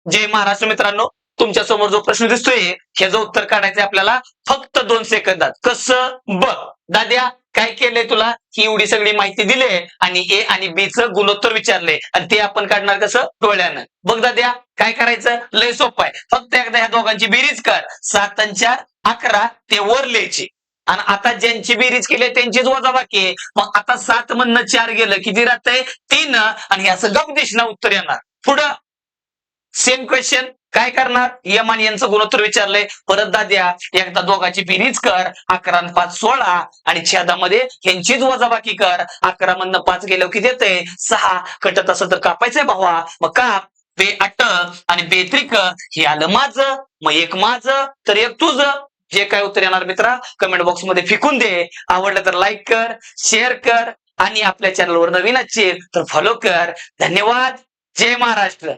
जय महाराष्ट्र मित्रांनो, तुमच्या समोर जो प्रश्न दिसतोय ह्याचं उत्तर काढायचंय आपल्याला फक्त 2 सेकंदात. कसं बघ. दाद्या, काय केलंय तुला? ही एवढी सगळी माहिती दिलीय आणि ए आणि बी चं गुणोत्तर विचारलंय आणि ते आपण काढणार कसं? डोळ्यानं. बघ दाद्या, काय करायचं? लय सोपं आहे. फक्त एकदा ह्या दोघांची बेरीज कर. 7 आणि 4 11 ते वर लिहायची. आणि आता ज्यांची बेरीज केली त्यांचीच वजाबाकी आहे. मग आता 7 मधनं 4 गेलं किती राहतंय? 3 आणि हे असं गपदिशनं उत्तर येणार. पुढं सेम क्वेश्चन काय करणार? यम आणि यांचं गुणोत्तर विचारलंय. परत दाद्या, एकदा दोघांची बेरीज कर. 11 आणि 5 16 आणि छेदामध्ये यांचीच वजाबाकी कर. 11 मधनं 5 गेलं किती येतंय? 6. कटत असं तर कापायचंय भावा. मग काप. बे अट आणि बे त्रिक हे आलं माझं. मग एक माझं तर एक तुझं. जे काय उत्तर येणार मित्रा कमेंट बॉक्स मध्ये फेकून दे. आवडलं तर लाईक कर, शेअर कर आणि आपल्या चॅनलवर नवीन असशील तर फॉलो कर. धन्यवाद. जय महाराष्ट्र.